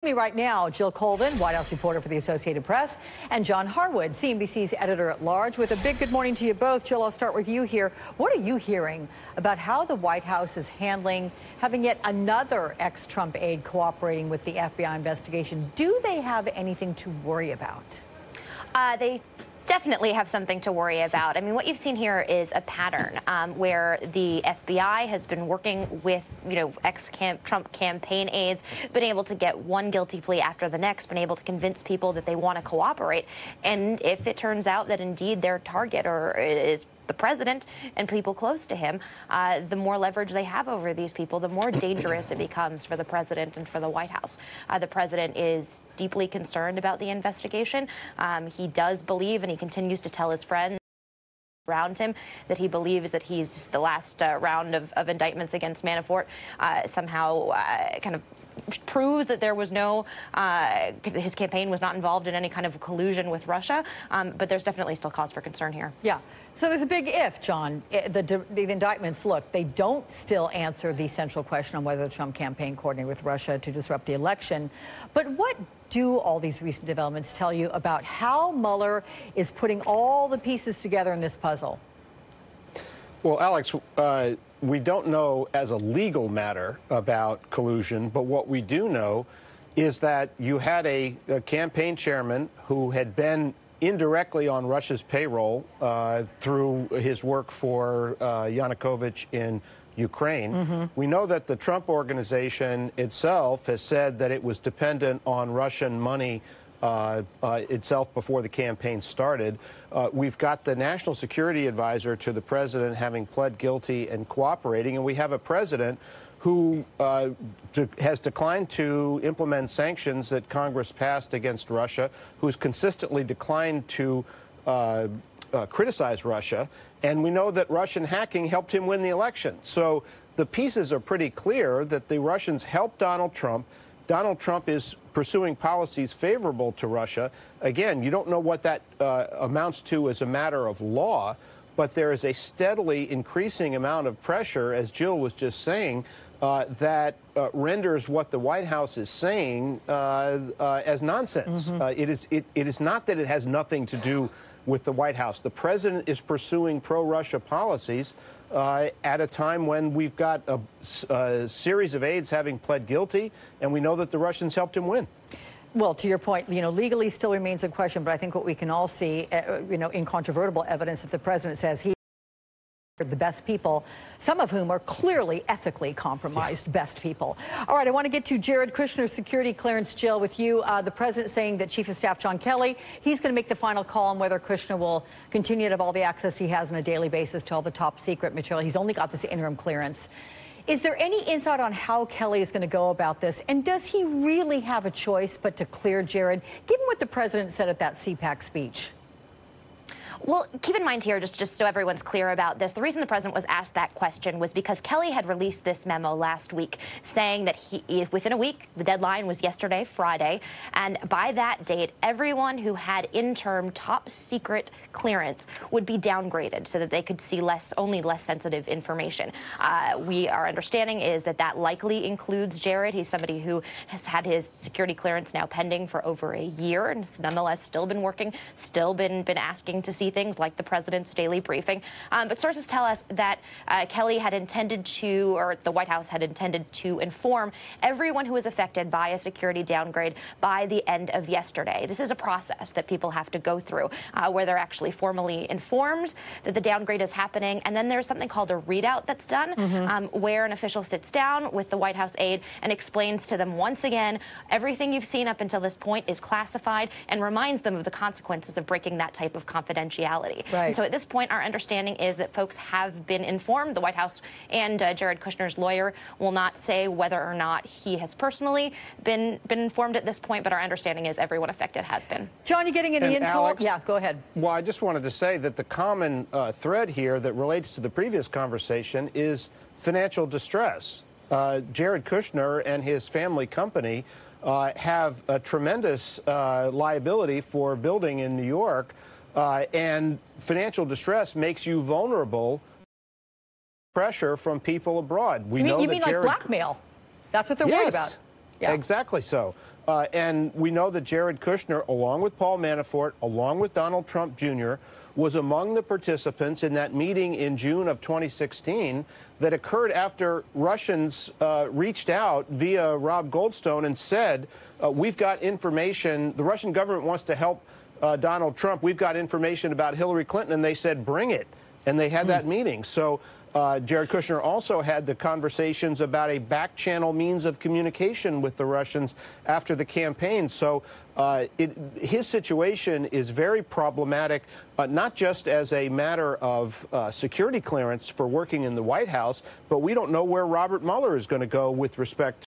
Me right now, Jill Colvin, White House reporter for the Associated Press, and John Harwood, CNBC's editor-at-large, with a big good morning to you both. Jill, I'll start with you here. What are you hearing about how the White House is handling having yet another ex-Trump aide cooperating with the FBI investigation? Do they have anything to worry about? They definitely have something to worry about. I mean, what you've seen here is a pattern where the FBI has been working with, ex-Trump campaign aides, been able to get one guilty plea after the next, been able to convince people that they want to cooperate. And if it turns out that indeed their target is the president and people close to him, the more leverage they have over these people, the more dangerous it becomes for the president and for the White House. The president is deeply concerned about the investigation. He does believe, and he continues to tell his friends around him, that he believes that he's the last round of indictments against Manafort somehow kind of proves that there was no, his campaign was not involved in any kind of collusion with Russia. But there's definitely still cause for concern here. Yeah. So there's a big if, John. The indictments, look, they don't still answer the central question on whether the Trump campaign coordinated with Russia to disrupt the election. But what do all these recent developments tell you about how Mueller is putting all the pieces together in this puzzle? Well, Alex, we don't know as a legal matter about collusion, but what we do know is that you had a campaign chairman who had been indirectly on Russia's payroll through his work for Yanukovych in Ukraine. We know that the Trump organization itself has said that it was dependent on Russian money itself before the campaign started. We've got the national security advisor to the president having pled guilty and cooperating, and we have a president who has declined to implement sanctions that Congress passed against Russia, who's consistently declined to criticize Russia, and we know that Russian hacking helped him win the election. So the pieces are pretty clear that the Russians helped Donald Trump. Donald Trump is pursuing policies favorable to Russia. Again, you don't know what that amounts to as a matter of law, but there is a steadily increasing amount of pressure, as Jill was just saying, that renders what the White House is saying as nonsense. It is not that it has nothing to do with the White House. The president is pursuing pro-Russia policies at a time when we've got a series of aides having pled guilty, and we know that the Russians helped him win. Well, to your point, legally still remains a question, but I think what we can all see, incontrovertible evidence that the president says he the best people, some of whom are clearly ethically compromised best people. All right, I want to get to Jared Kushner's security clearance, Jill, with you. The president saying that Chief of Staff John Kelly, he's going to make the final call on whether Kushner will continue to have all the access he has on a daily basis to all the top secret material. He's only got this interim clearance. Is there any insight on how Kelly is going to go about this? And does he really have a choice but to clear Jared, given what the president said at that CPAC speech? Well, keep in mind here, just so everyone's clear about this, the reason the president was asked that question was because Kelly had released this memo last week saying that within a week, the deadline was yesterday, Friday, and by that date, everyone who had interim top secret clearance would be downgraded so that they could see only less sensitive information. Our understanding is that likely includes Jared. He's somebody who has had his security clearance now pending for over a year and has nonetheless still been working, still been asking to see things like the president's daily briefing. But sources tell us that Kelly had intended to, or the White House had intended to inform everyone who was affected by a security downgrade by the end of yesterday. This is a process that people have to go through where they're actually formally informed that the downgrade is happening. And then there's something called a readout that's done where an official sits down with the White House aide and explains to them once again, everything you've seen up until this point is classified, and reminds them of the consequences of breaking that type of confidentiality. Right. And so at this point, our understanding is that folks have been informed. The White House and Jared Kushner's lawyer will not say whether or not he has personally been informed at this point, but our understanding is everyone affected has been. John, you getting any intel? Alex, yeah, go ahead. Well, I just wanted to say that the common thread here that relates to the previous conversation is financial distress. Jared Kushner and his family company have a tremendous liability for building in New York. And financial distress makes you vulnerable pressure from people abroad. You mean like blackmail? That's what they're worried about. Yeah. Exactly so. And we know that Jared Kushner, along with Paul Manafort, along with Donald Trump Jr., was among the participants in that meeting in June of 2016 that occurred after Russians reached out via Rob Goldstone and said, we've got information, the Russian government wants to help Donald Trump, we've got information about Hillary Clinton, and they said, bring it. And they had that meeting. So Jared Kushner also had the conversations about a back-channel means of communication with the Russians after the campaign. So his situation is very problematic, not just as a matter of security clearance for working in the White House, but we don't know where Robert Mueller is going to go with respect to